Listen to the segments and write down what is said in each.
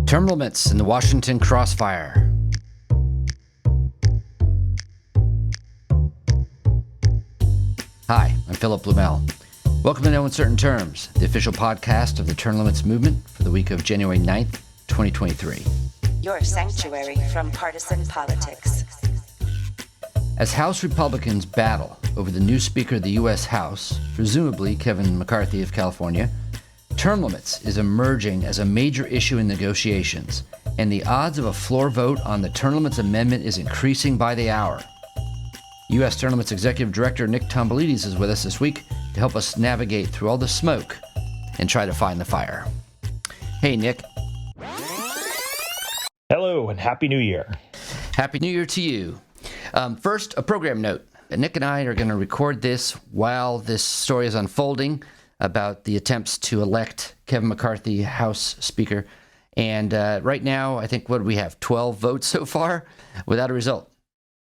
Term limits in the Washington Crossfire. Hi, I'm Philip Blumel. Welcome to No Uncertain Terms, the official podcast of the term limits movement for the week of January 9th, 2023. Your sanctuary from partisan politics. As House Republicans battle over the new Speaker of the U.S. House, presumably Kevin McCarthy of California, term limits is emerging as a major issue in negotiations, and the odds of a floor vote on the term limits amendment is increasing by the hour. U.S. Term Limits Executive Director Nick Tomboulides is with us this week to help us navigate through all the smoke and try to find the fire. Hey, Nick. Hello, and Happy New Year. Happy New Year to you. First, a program note. Nick and I are going to record this while this story is unfolding about the attempts to elect Kevin McCarthy House Speaker. And right now, I think, what do we have, 12 votes so far without a result?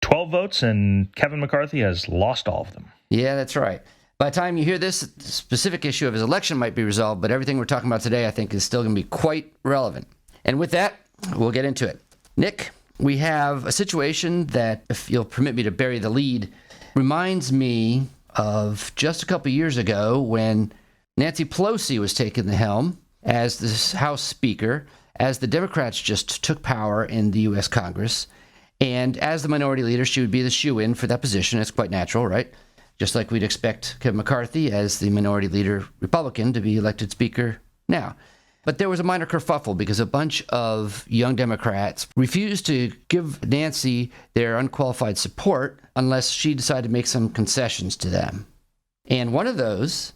12 votes, and Kevin McCarthy has lost all of them. Yeah, that's right. By the time you hear this, the specific issue of his election might be resolved, but everything we're talking about today, I think, is still going to be quite relevant. And with that, we'll get into it. Nick, we have a situation that, if you'll permit me to bury the lead, reminds me of just a couple years ago when Nancy Pelosi was taking the helm as the House Speaker, as the Democrats just took power in the U.S. Congress. And as the minority leader, she would be the shoe-in for that position. It's quite natural, right? Just like we'd expect Kevin McCarthy, as the minority leader Republican, to be elected Speaker now. But there was a minor kerfuffle because a bunch of young Democrats refused to give Nancy their unqualified support unless she decided to make some concessions to them. And one of those,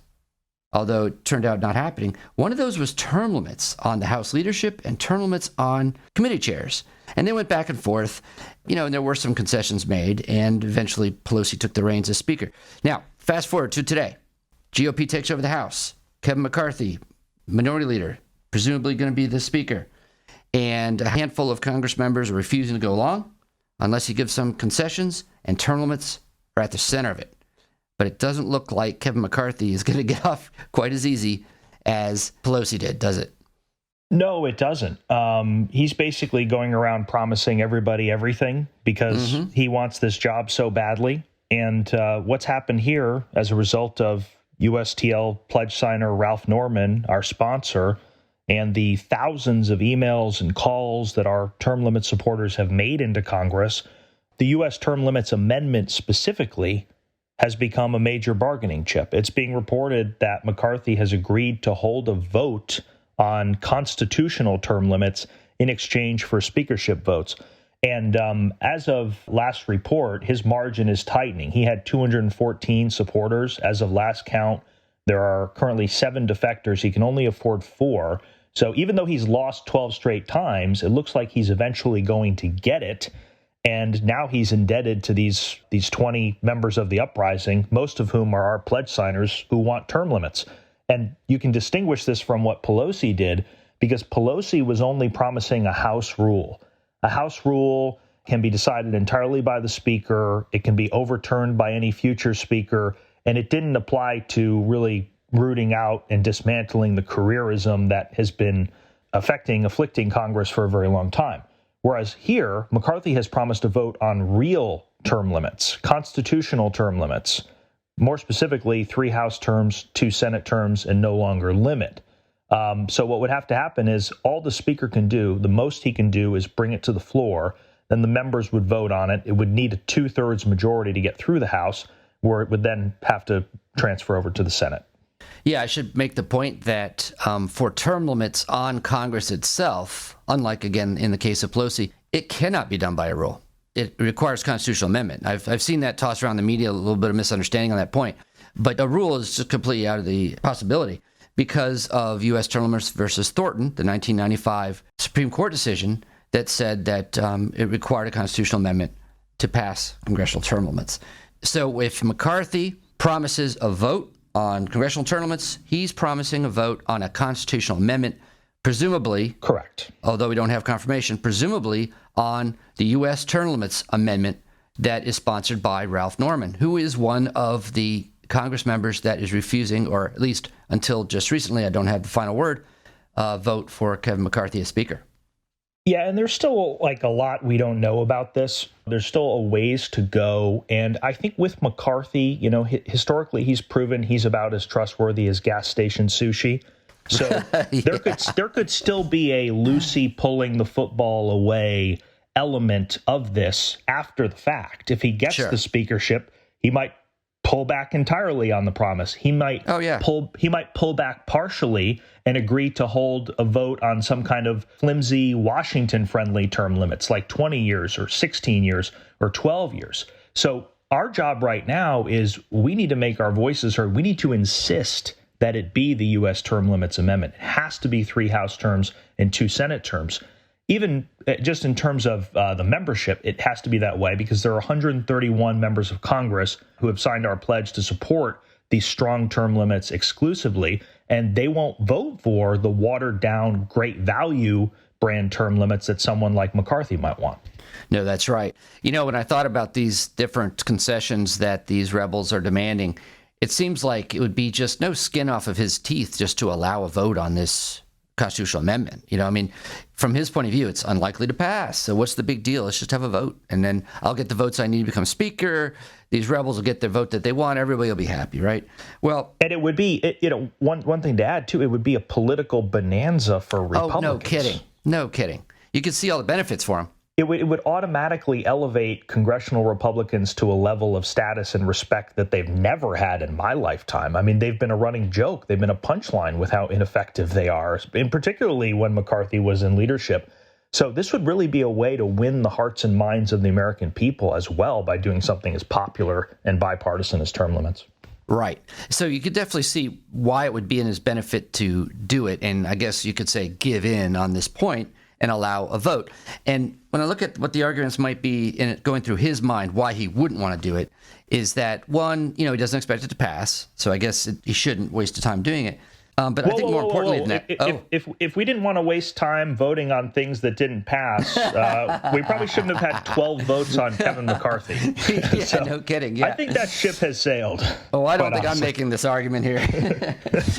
although it turned out not happening, one of those was term limits on the House leadership and term limits on committee chairs. And they went back and forth, and there were some concessions made, and eventually Pelosi took the reins as Speaker. Now, fast forward to today. GOP takes over the House. Kevin McCarthy, minority leader, presumably going to be the Speaker. And a handful of Congress members are refusing to go along unless he gives some concessions, and term limits are at the center of it. But it doesn't look like Kevin McCarthy is going to get off quite as easy as Pelosi did, does it? No, it doesn't. He's basically going around promising everybody everything because he wants this job so badly. And what's happened here as a result of USTL pledge signer Ralph Norman, our sponsor, and the thousands of emails and calls that our term limit supporters have made into Congress, the U.S. term limits amendment specifically has become a major bargaining chip. It's being reported that McCarthy has agreed to hold a vote on constitutional term limits in exchange for speakership votes. And as of last report, his margin is tightening. He had 214 supporters as of last count. There are currently 7 defectors. He can only afford 4. So even though he's lost 12 straight times, it looks like he's eventually going to get it. And now he's indebted to these 20 members of the uprising, most of whom are our pledge signers who want term limits. And you can distinguish this from what Pelosi did, because Pelosi was only promising a House rule. A House rule can be decided entirely by the Speaker. It can be overturned by any future Speaker. And it didn't apply to really rooting out and dismantling the careerism that has been afflicting Congress for a very long time. Whereas here, McCarthy has promised a vote on real term limits, constitutional term limits. More specifically, 3 House terms, 2 Senate terms, and no longer limit. So what would have to happen is all the Speaker can do, the most he can do is bring it to the floor. Then the members would vote on it. It would need a 2/3 majority to get through the House, where it would then have to transfer over to the Senate. Yeah, I should make the point that for term limits on Congress itself, unlike, again, in the case of Pelosi, it cannot be done by a rule. It requires constitutional amendment. I've seen that tossed around the media, a little bit of misunderstanding on that point. But a rule is just completely out of the possibility because of U.S. term limits versus Thornton, the 1995 Supreme Court decision that said that it required a constitutional amendment to pass congressional term limits. So if McCarthy promises a vote on congressional term limits, he's promising a vote on a constitutional amendment, presumably, correct, although we don't have confirmation, presumably on the U.S. term limits amendment that is sponsored by Ralph Norman, who is one of the Congress members that is refusing, or at least until just recently, I don't have the final word, vote for Kevin McCarthy as Speaker. Yeah, and there's still like a lot we don't know about this. There's still a ways to go. And I think with McCarthy, historically, he's proven he's about as trustworthy as gas station sushi. So there could still be a Lucy pulling the football away element of this after the fact. If he gets the speakership, he might pull back entirely on the promise. He might pull back partially and agree to hold a vote on some kind of flimsy Washington-friendly term limits, like 20 years or 16 years or 12 years. So our job right now is we need to make our voices heard. We need to insist that it be the U.S. term limits amendment. It has to be 3 House terms and 2 Senate terms. Even just in terms of the membership, it has to be that way because there are 131 members of Congress who have signed our pledge to support these strong term limits exclusively, and they won't vote for the watered-down great value brand term limits that someone like McCarthy might want. No, that's right. When I thought about these different concessions that these rebels are demanding, it seems like it would be just no skin off of his teeth just to allow a vote on this constitutional amendment. From his point of view, it's unlikely to pass. So what's the big deal? Let's just have a vote. And then I'll get the votes I need to become speaker. These rebels will get the vote that they want. Everybody will be happy, right? Well, and it would be, one thing to add, too, it would be a political bonanza for Republicans. Oh, no kidding. You could see all the benefits for them. It would automatically elevate congressional Republicans to a level of status and respect that they've never had in my lifetime. I mean, they've been a running joke. They've been a punchline with how ineffective they are, and particularly when McCarthy was in leadership. So this would really be a way to win the hearts and minds of the American people as well by doing something as popular and bipartisan as term limits. Right. So you could definitely see why it would be in his benefit to do it. And I guess you could say give in on this point and allow a vote. And when I look at what the arguments might be in it going through his mind, why he wouldn't want to do it, is that, one, he doesn't expect it to pass. So I guess he shouldn't waste his time doing it. But I think more importantly than that, if we didn't want to waste time voting on things that didn't pass, we probably shouldn't have had 12 votes on Kevin McCarthy. Yeah, no kidding. Yeah. I think that ship has sailed. Oh, I don't think I'm making this argument here.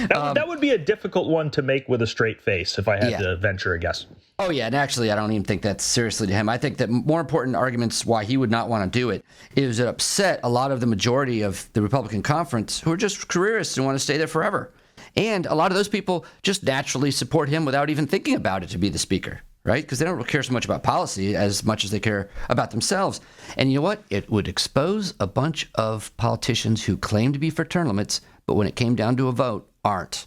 That would be a difficult one to make with a straight face if I had to venture a guess. Oh, yeah, and actually, I don't even think that's seriously to him. I think that more important arguments why he would not want to do it is it upset a lot of the majority of the Republican conference who are just careerists and want to stay there forever. And a lot of those people just naturally support him without even thinking about it to be the speaker, right? Because they don't care so much about policy as much as they care about themselves. And you know what? It would expose a bunch of politicians who claim to be for term limits, but when it came down to a vote, aren't.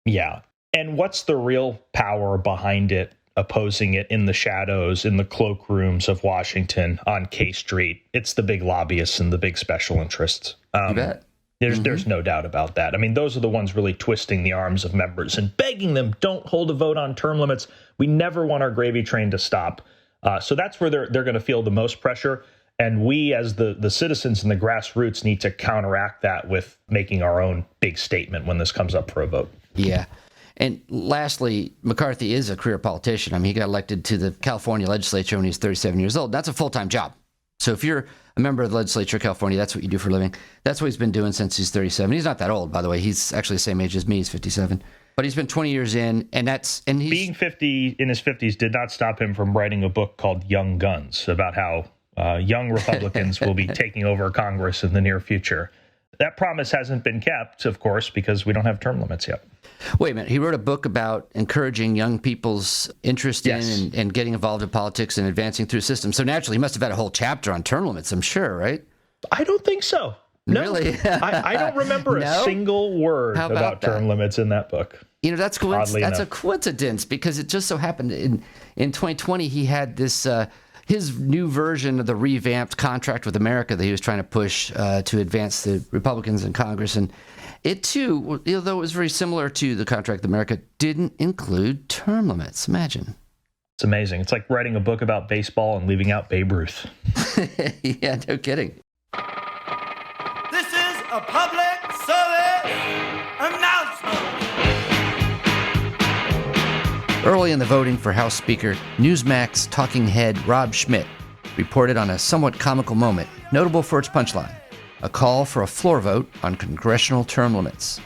Yeah. And what's the real power behind it, opposing it in the shadows, in the cloakrooms of Washington on K Street? It's the big lobbyists and the big special interests. You bet. There's no doubt about that. I mean, those are the ones really twisting the arms of members and begging them, don't hold a vote on term limits. We never want our gravy train to stop. So that's where they're going to feel the most pressure. And we, as the citizens and the grassroots, need to counteract that with making our own big statement when this comes up for a vote. Yeah. And lastly, McCarthy is a career politician. I mean, he got elected to the California legislature when he was 37 years old. That's a full-time job. So if you're a member of the legislature of California, that's what you do for a living. That's what he's been doing since he's 37. He's not that old, by the way. He's actually the same age as me. He's 57. But he's been 20 years in, and he's being 50 in his 50s did not stop him from writing a book called Young Guns about how young Republicans will be taking over Congress in the near future. That promise hasn't been kept, of course, because we don't have term limits yet. Wait a minute. He wrote a book about encouraging young people's interest in and getting involved in politics and advancing through systems. So naturally, he must have had a whole chapter on term limits, I'm sure, right? I don't think so. No, really? I don't remember a single word about term limits in that book. That's a coincidence because it just so happened in 2020 he had this his new version of the revamped Contract with America that he was trying to push to advance the Republicans in Congress. And it, too, although it was very similar to the Contract with America, didn't include term limits. Imagine. It's amazing. It's like writing a book about baseball and leaving out Babe Ruth. Yeah, no kidding. This is a public service announcement. Early in the voting for House Speaker, Newsmax talking head Rob Schmidt reported on a somewhat comical moment, notable for its punchline, a call for a floor vote on congressional term limits.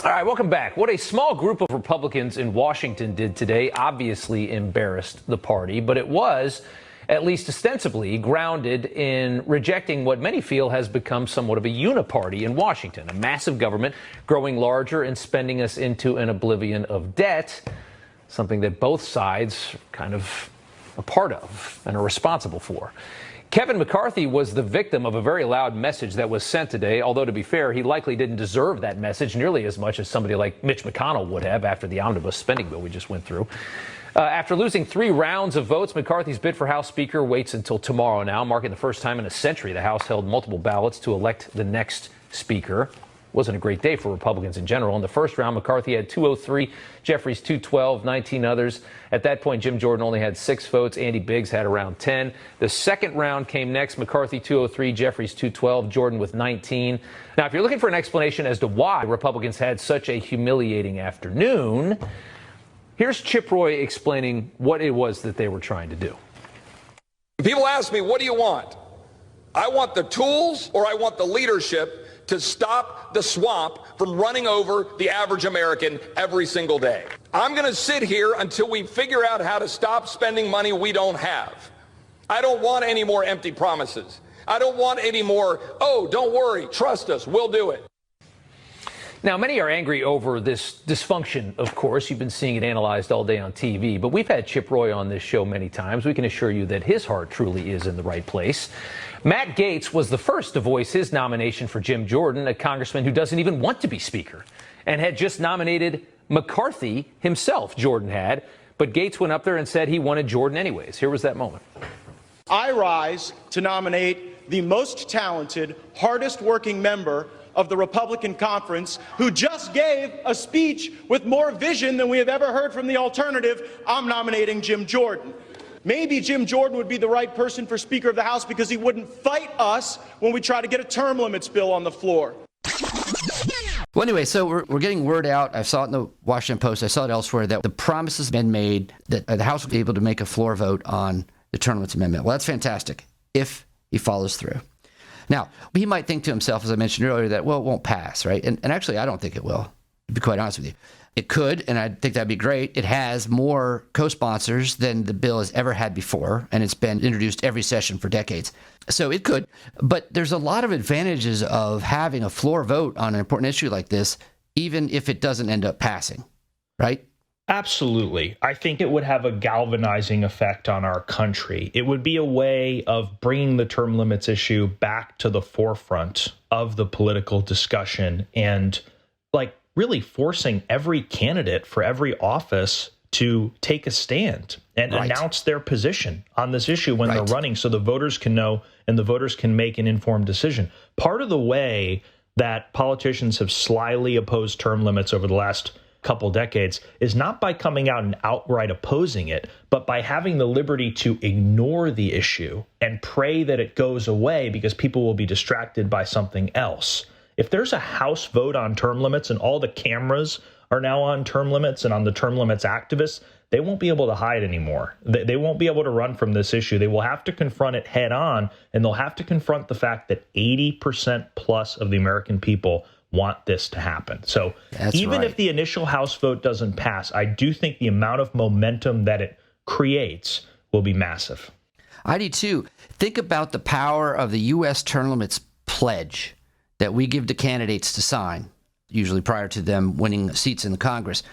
All right, welcome back. What a small group of Republicans in Washington did today obviously embarrassed the party, but it was, at least ostensibly, grounded in rejecting what many feel has become somewhat of a uniparty in Washington, a massive government growing larger and spending us into an oblivion of debt, something that both sides are kind of a part of and are responsible for. Kevin McCarthy was the victim of a very loud message that was sent today, although to be fair, he likely didn't deserve that message nearly as much as somebody like Mitch McConnell would have after the omnibus spending bill we just went through. After losing 3 rounds of votes, McCarthy's bid for House Speaker waits until tomorrow now, marking the first time in a century the House held multiple ballots to elect the next Speaker. Wasn't a great day for Republicans in general. In the first round, McCarthy had 203, Jeffries 212, 19 others. At that point, Jim Jordan only had 6 votes. Andy Biggs had around 10. The second round came next. McCarthy 203, Jeffries 212, Jordan with 19. Now, if you're looking for an explanation as to why Republicans had such a humiliating afternoon, here's Chip Roy explaining what it was that they were trying to do. People ask me, what do you want? I want the tools or I want the leadership to stop the swamp from running over the average American every single day. I'm going to sit here until we figure out how to stop spending money we don't have. I don't want any more empty promises. I don't want any more, oh, don't worry, trust us, we'll do it. Now, many are angry over this dysfunction, of course. You've been seeing it analyzed all day on TV, but we've had Chip Roy on this show many times. We can assure you that his heart truly is in the right place. Matt Gaetz was the first to voice his nomination for Jim Jordan, a congressman who doesn't even want to be Speaker, and had just nominated McCarthy himself, Jordan had. But Gaetz went up there and said he wanted Jordan anyways. Here was that moment. I rise to nominate the most talented, hardest working member of the Republican conference who just gave a speech with more vision than we have ever heard from the alternative. I'm nominating Jim Jordan. Maybe Jim Jordan would be the right person for Speaker of the House because he wouldn't fight us when we try to get a term limits bill on the floor. Well, anyway, so we're getting word out. I saw it in the Washington Post. I saw it elsewhere that the promise has been made that the House will be able to make a floor vote on the term limits amendment. Well, that's fantastic if he follows through. Now, he might think to himself, as I mentioned earlier, that, well, it won't pass, right? And actually, I don't think it will, to be quite honest with you. It could, and I think that'd be great. It has more co-sponsors than the bill has ever had before, and it's been introduced every session for decades. So it could, but there's a lot of advantages of having a floor vote on an important issue like this, even if it doesn't end up passing, right? Absolutely. I think it would have a galvanizing effect on our country. It would be a way of bringing the term limits issue back to the forefront of the political discussion and, really forcing every candidate for every office to take a stand and announce their position on this issue when they're running so the voters can know and the voters can make an informed decision. Part of the way that politicians have slyly opposed term limits over the last couple decades is not by coming out and outright opposing it, but by having the liberty to ignore the issue and pray that it goes away because people will be distracted by something else. If there's a House vote on term limits and all the cameras are now on term limits and on the term limits activists, they won't be able to hide anymore. They won't be able to run from this issue. They will have to confront it head on, and they'll have to confront the fact that 80% plus of the American people want this to happen. So even if the initial House vote doesn't pass, I do think the amount of momentum that it creates will be massive. I do too. Think about the power of the U.S. term limits pledge that we give to candidates to sign, usually prior to them winning seats in the Congress.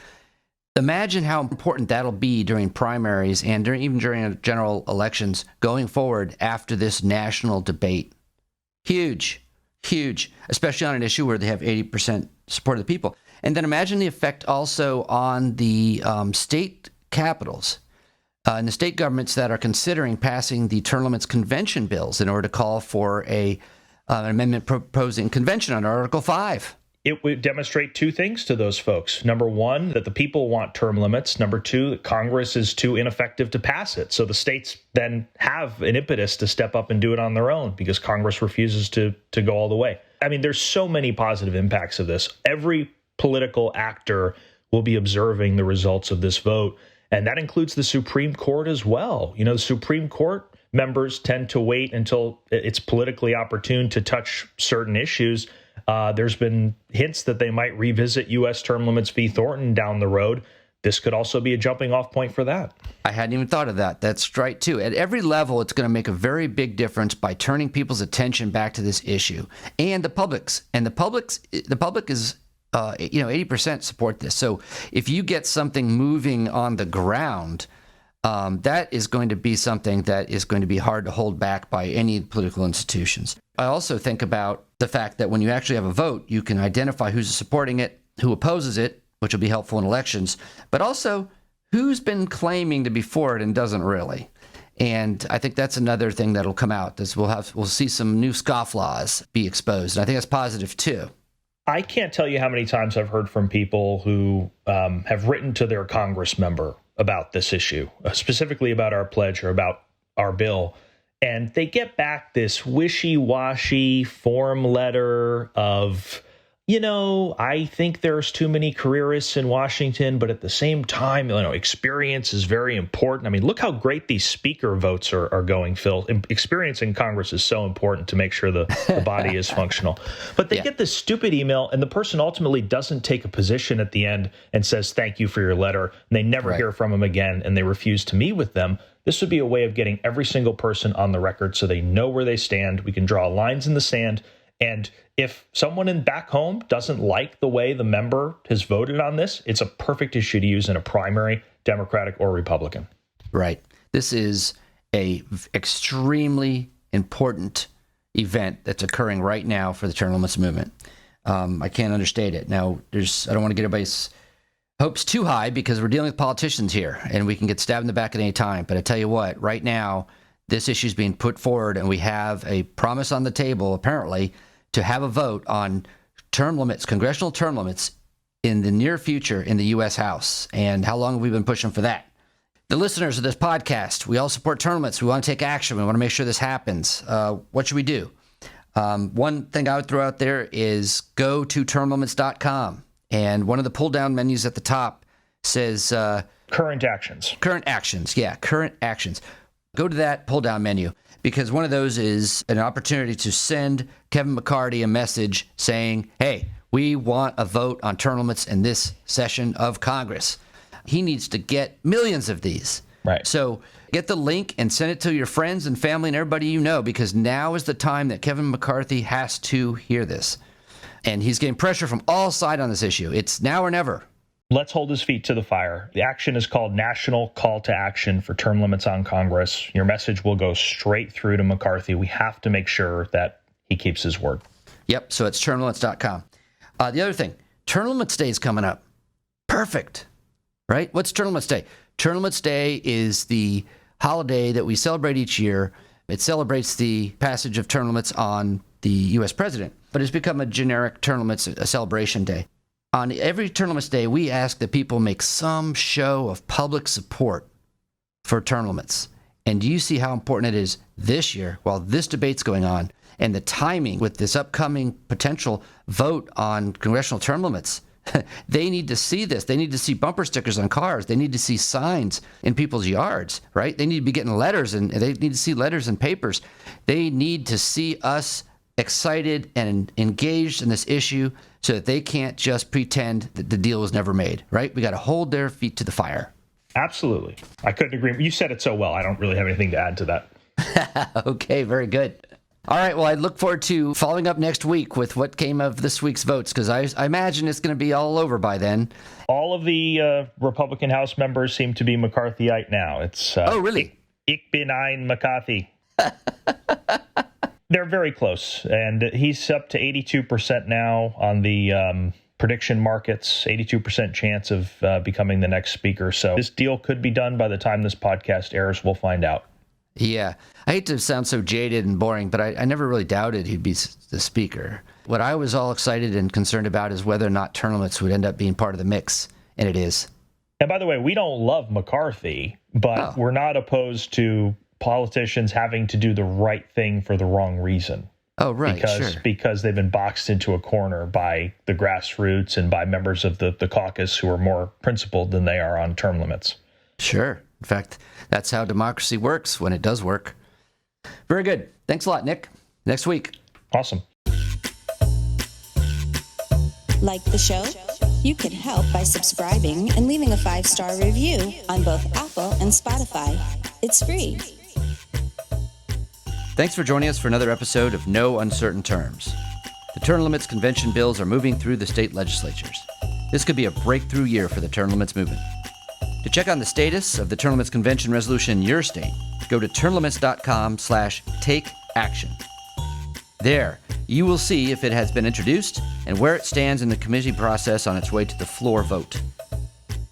Imagine how important that'll be during primaries and even during general elections going forward after this national debate. Huge, especially on an issue where they have 80% support of the people. And then imagine the effect also on the state capitals and the state governments that are considering passing the term limits convention bills in order to call for an amendment proposing convention on Article 5. It would demonstrate two things to those folks. Number one, that the people want term limits. Number two, that Congress is too ineffective to pass it. So the states then have an impetus to step up and do it on their own because Congress refuses to go all the way. I mean, there's so many positive impacts of this. Every political actor will be observing the results of this vote, and that includes the Supreme Court as well. You know, the Supreme Court members tend to wait until it's politically opportune to touch certain issues. There's been hints that they might revisit U.S. term limits v. Thornton down the road. This could also be a jumping off point for that. I hadn't even thought of that. That's right, too. At every level, it's going to make a very big difference by turning people's attention back to this issue and the public's. And the public is, 80% support this. So if you get something moving on the ground, that is going to be something that is going to be hard to hold back by any political institutions. I also think about the fact that when you actually have a vote, you can identify who's supporting it, who opposes it, which will be helpful in elections, but also who's been claiming to be for it and doesn't really. And I think that's another thing that'll come out. Is we'll see some new scofflaws be exposed. And I think that's positive too. I can't tell you how many times I've heard from people who have written to their Congress member about this issue, specifically about our pledge or about our bill. And they get back this wishy-washy form letter of, I think there's too many careerists in Washington, but at the same time, experience is very important. I mean, look how great these speaker votes are going, Phil. Experience in Congress is so important to make sure the body is functional. But they get this stupid email, and the person ultimately doesn't take a position at the end and says, thank you for your letter. And they never hear from them again, and they refuse to meet with them. This would be a way of getting every single person on the record so they know where they stand. We can draw lines in the sand. And if someone in back home doesn't like the way the member has voted on this, it's a perfect issue to use in a primary, Democratic or Republican. Right. This is a extremely important event that's occurring right now for the term limits movement. I can't understate it. Now, I don't want to get everybody's hopes too high because we're dealing with politicians here and we can get stabbed in the back at any time. But I tell you what, right now, this issue is being put forward and we have a promise on the table, apparently, to have a vote on term limits, congressional term limits in the near future in the U.S. House. And how long have we been pushing for that? The listeners of this podcast, we all support term limits. We want to take action. We want to make sure this happens. What should we do? One thing I would throw out there is go to termlimits.com. And one of the pull-down menus at the top says... current actions. Current actions. Yeah, current actions. Go to that pull-down menu because one of those is an opportunity to send Kevin McCarthy a message saying, hey, we want a vote on term limits in this session of Congress. He needs to get millions of these. Right. So get the link and send it to your friends and family and everybody you know because now is the time that Kevin McCarthy has to hear this. And he's getting pressure from all sides on this issue. It's now or never. Let's hold his feet to the fire. The action is called National Call to Action for Term Limits on Congress. Your message will go straight through to McCarthy. We have to make sure that he keeps his word. Yep, so it's termlimits.com. The other thing, Term Limits Day is coming up. Perfect, right? What's Term Limits Day? Term Limits Day is the holiday that we celebrate each year. It celebrates the passage of term limits on the U.S. president, but it's become a generic term limits, a celebration day. On every term limits day, we ask that people make some show of public support for term limits. And do you see how important it is this year while this debate's going on and the timing with this upcoming potential vote on congressional term limits? They need to see this. They need to see bumper stickers on cars. They need to see signs in people's yards, right? They need to be getting letters and they need to see letters in papers. They need to see us excited and engaged in this issue so that they can't just pretend that the deal was never made, right? We got to hold their feet to the fire. Absolutely. I couldn't agree. You said it so well. I don't really have anything to add to that. Okay, very good. All right, well, I look forward to following up next week with what came of this week's votes, because I imagine it's going to be all over by then. All of the Republican House members seem to be McCarthyite now. It's oh, really? Ich bin ein McCarthy. They're very close, and he's up to 82% now on the prediction markets, 82% chance of becoming the next speaker. So this deal could be done by the time this podcast airs. We'll find out. Yeah. I hate to sound so jaded and boring, but I never really doubted he'd be the speaker. What I was all excited and concerned about is whether or not term limits would end up being part of the mix, and it is. And by the way, we don't love McCarthy, but we're not opposed to politicians having to do the right thing for the wrong reason. Oh, right, because they've been boxed into a corner by the grassroots and by members of the caucus who are more principled than they are on term limits. Sure. In fact, that's how democracy works when it does work. Very good. Thanks a lot, Nick. Next week. Awesome. Like the show? You can help by subscribing and leaving a 5-star review on both Apple and Spotify. It's free. Thanks for joining us for another episode of No Uncertain Terms. The term limits convention bills are moving through the state legislatures. This could be a breakthrough year for the term limits movement. To check on the status of the term limits convention resolution in your state, go to termlimits.com/takeaction. There, you will see if it has been introduced and where it stands in the committee process on its way to the floor vote.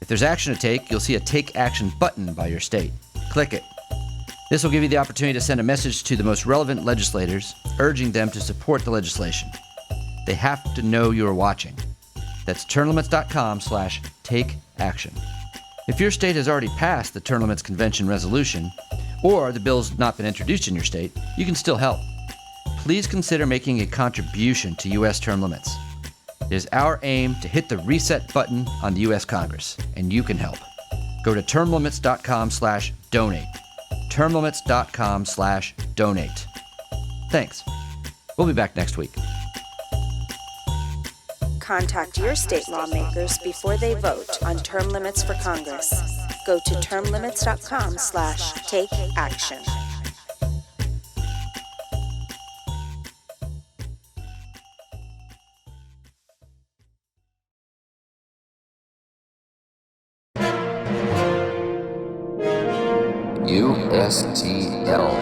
If there's action to take, you'll see a Take Action button by your state. Click it. This will give you the opportunity to send a message to the most relevant legislators, urging them to support the legislation. They have to know you're watching. That's termlimits.com/takeaction. If your state has already passed the term limits convention resolution, or the bill's not been introduced in your state, you can still help. Please consider making a contribution to U.S. term limits. It is our aim to hit the reset button on the U.S. Congress, and you can help. Go to termlimits.com/donate. termlimits.com/donate. Thanks. We'll be back next week. Contact your state lawmakers before they vote on term limits for Congress. Go to termlimits.com/takeaction. USTL.